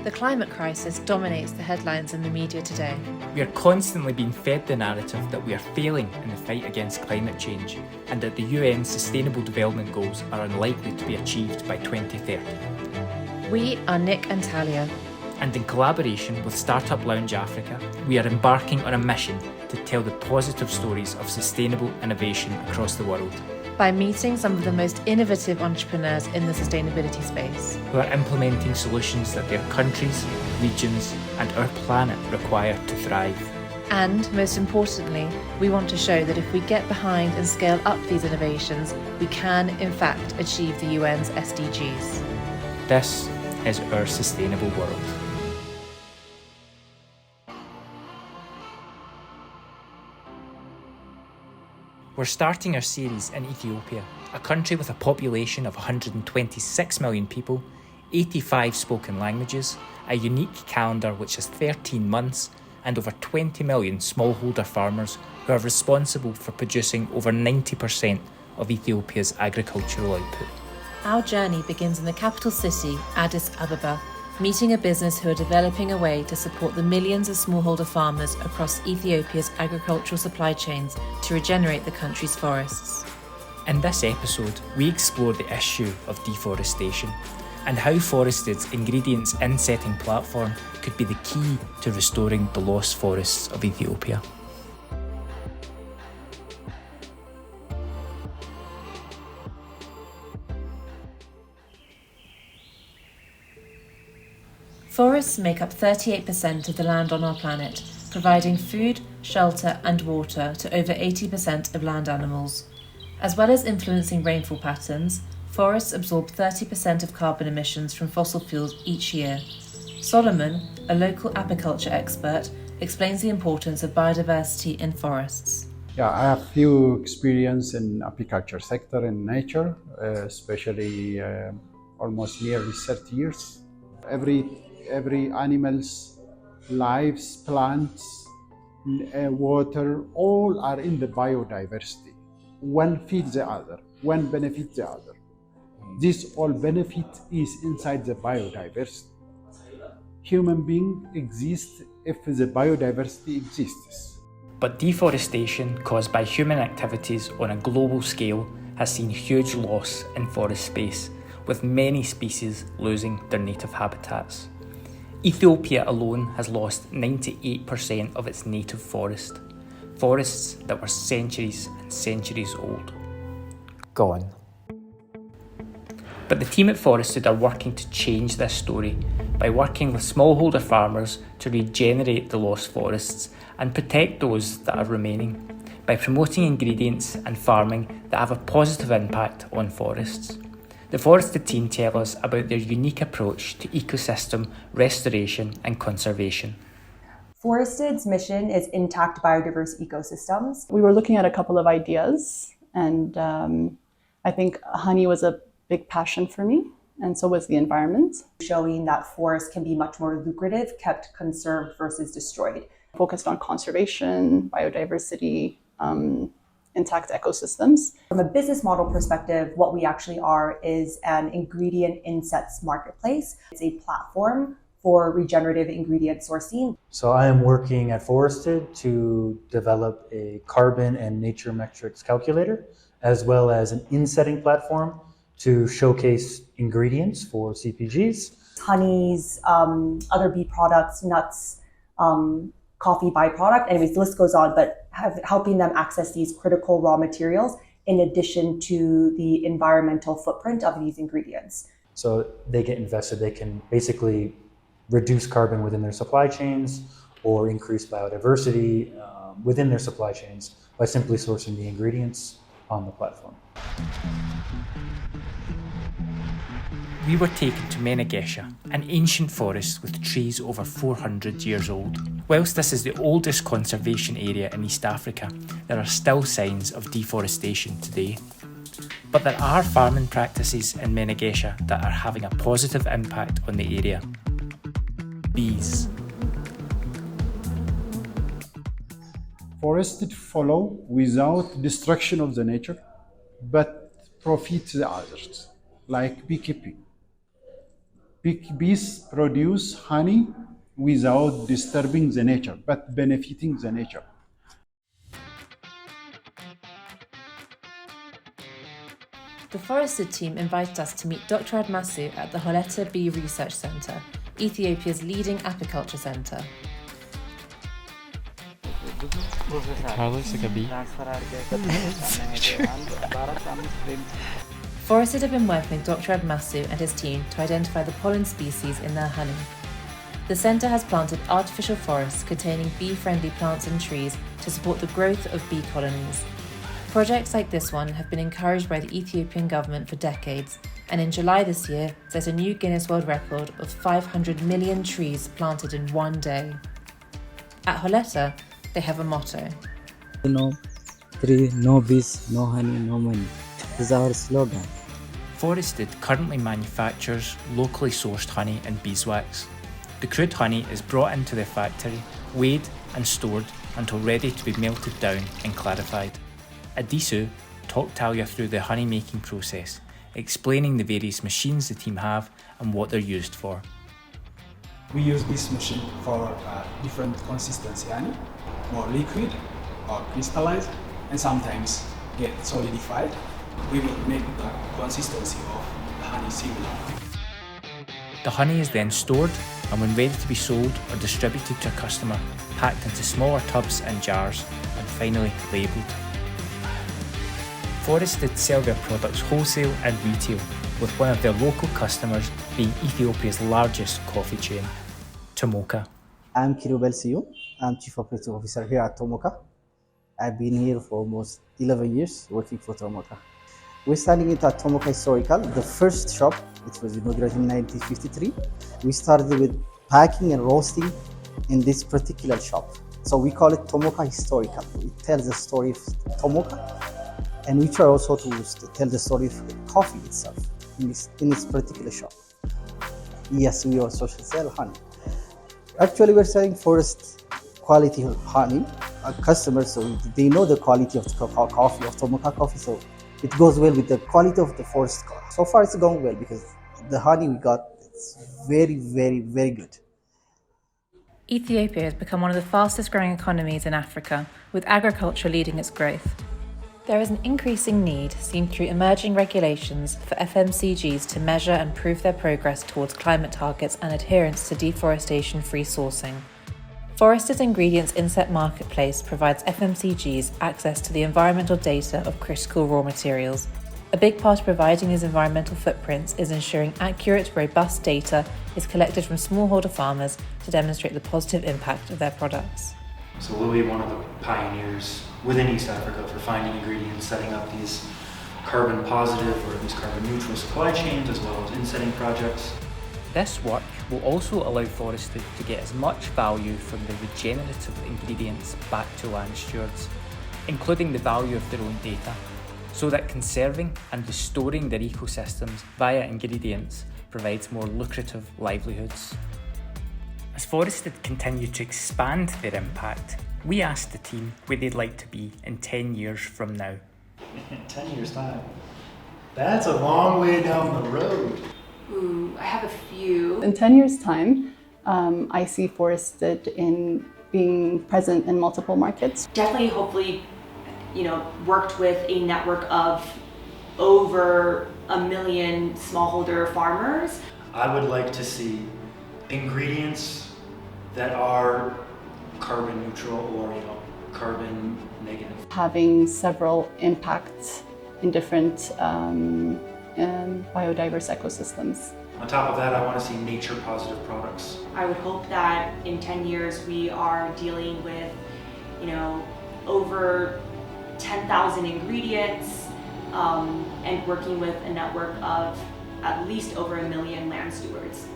The climate crisis dominates the headlines in the media today. We are constantly being fed the narrative that we are failing in the fight against climate change and that the UN's Sustainable Development Goals are unlikely to be achieved by 2030. We are Nick and Talia. And in collaboration with Startup Lounge Africa, we are embarking on a mission to tell the positive stories of sustainable innovation across the world. By meeting some of the most innovative entrepreneurs in the sustainability space, who are implementing solutions that their countries, regions, and our planet require to thrive. And most importantly, we want to show that if we get behind and scale up these innovations, we can, in fact, achieve the UN's SDGs. This is our sustainable world. We're starting our series in Ethiopia, a country with a population of 126 million people, 85 spoken languages, a unique calendar which has 13 months, and over 20 million smallholder farmers who are responsible for producing over 90% of Ethiopia's agricultural output. Our journey begins in the capital city, Addis Ababa, meeting a business who are developing a way to support the millions of smallholder farmers across Ethiopia's agricultural supply chains to regenerate the country's forests. In this episode, we explore the issue of deforestation and how Forested's ingredients insetting platform could be the key to restoring the lost forests of Ethiopia. Forests make up 38% of the land on our planet, providing food, shelter and water to over 80% of land animals. As well as influencing rainfall patterns, forests absorb 30% of carbon emissions from fossil fuels each year. Solomon, a local apiculture expert, explains the importance of biodiversity in forests. Yeah, I have few experience in apiculture sector in nature, especially almost nearly 30 years. Every animal's lives, plants, water, all are in the biodiversity. One feeds the other, one benefits the other. This all benefit is inside the biodiversity. Human being exists if the biodiversity exists. But deforestation caused by human activities on a global scale has seen huge loss in forest space, with many species losing their native habitats. Ethiopia alone has lost 98% of its native forest, forests that were centuries and centuries old. Gone. But the team at Forested are working to change this story by working with smallholder farmers to regenerate the lost forests and protect those that are remaining, by promoting ingredients and farming that have a positive impact on forests. The Forested team tell us about their unique approach to ecosystem restoration and conservation. Forested's mission is intact biodiverse ecosystems. We were looking at a couple of ideas, and I think honey was a big passion for me, and so was the environment. Showing that forests can be much more lucrative, kept conserved versus destroyed. Focused on conservation, biodiversity, intact ecosystems. From a business model perspective, what we actually are is an ingredient insets marketplace. It's a platform for regenerative ingredient sourcing. So I am working at Forested to develop a carbon and nature metrics calculator, as well as an insetting platform to showcase ingredients for CPGs. Honeys, other bee products, nuts, coffee byproduct, anyways, the list goes on, but helping them access these critical raw materials in addition to the environmental footprint of these ingredients. So they get invested, they can basically reduce carbon within their supply chains or increase biodiversity within their supply chains by simply sourcing the ingredients on the platform. We were taken to Menegesha, an ancient forest with trees over 400 years old. Whilst this is the oldest conservation area in East Africa, there are still signs of deforestation today. But there are farming practices in Menegesha that are having a positive impact on the area. Bees. Forested follow without destruction of the nature, but profit the others, like beekeeping. Bees produce honey without disturbing the nature, but benefiting the nature. The Forested team invited us to meet Dr. Admasu at the Holeta Bee Research Centre, Ethiopia's leading apiculture centre. Looks like a bee. Forested have been working with Dr. Admasu and his team to identify the pollen species in their honey. The centre has planted artificial forests containing bee-friendly plants and trees to support the growth of bee colonies. Projects like this one have been encouraged by the Ethiopian government for decades, and in July this year set a new Guinness World Record of 500 million trees planted in one day. At Holeta, they have a motto. No tree, no bees, no honey, no money. This is our slogan. Forested currently manufactures locally sourced honey and beeswax. The crude honey is brought into their factory, weighed and stored until ready to be melted down and clarified. Adisu talked Talia through the honey making process, explaining the various machines the team have and what they're used for. We use this machine for different consistency honey, more liquid or crystallized, and sometimes get solidified. We will make the consistency of the honey similar. The honey is then stored and when ready to be sold or distributed to a customer, packed into smaller tubs and jars and finally labelled. Forested sell their products wholesale and retail, with one of their local customers being Ethiopia's largest coffee chain, Tomoka. I'm Kirubel Siyu. I'm Chief Operating Officer here at Tomoka. I've been here for almost 11 years working for Tomoka. We're standing at Tomoka Historical, the first shop. It was inaugurated in 1953. We started with packing and roasting in this particular shop. So we call it Tomoka Historical. It tells the story of Tomoka, and we try also to tell the story of coffee itself in this particular shop. Yes, we also sell honey. Actually, we're selling forest quality honey. Our customers, so they know the quality of the coffee, of Tomoka coffee, so it goes well with the quality of the forest coffee. So far, it's going well because the honey we got, it's very, very, very good. Ethiopia has become one of the fastest growing economies in Africa, with agriculture leading its growth. There is an increasing need seen through emerging regulations for FMCGs to measure and prove their progress towards climate targets and adherence to deforestation-free sourcing. Forested's Ingredients Inset Marketplace provides FMCGs access to the environmental data of critical raw materials. A big part of providing these environmental footprints is ensuring accurate, robust data is collected from smallholder farmers to demonstrate the positive impact of their products. So we'll be one of the pioneers within East Africa for finding ingredients, setting up these carbon positive or at least carbon neutral supply chains, as well as insetting projects. This work will also allow Forested to get as much value from the regenerative ingredients back to land stewards, including the value of their own data, so that conserving and restoring their ecosystems via ingredients provides more lucrative livelihoods. As Forested continue to expand their impact, we asked the team where they'd like to be in 10 years from now. In 10 years' time. That's a long way down the road. Ooh, I have a few. In 10 years' time, I see Forested in being present in multiple markets. Definitely, hopefully, worked with a network of over 1 million smallholder farmers. I would like to see ingredients that are carbon neutral or carbon negative. Having several impacts in different biodiverse ecosystems. On top of that, I want to see nature positive products. I would hope that in 10 years we are dealing with, over 10,000 ingredients and working with a network of at least over 1 million land stewards.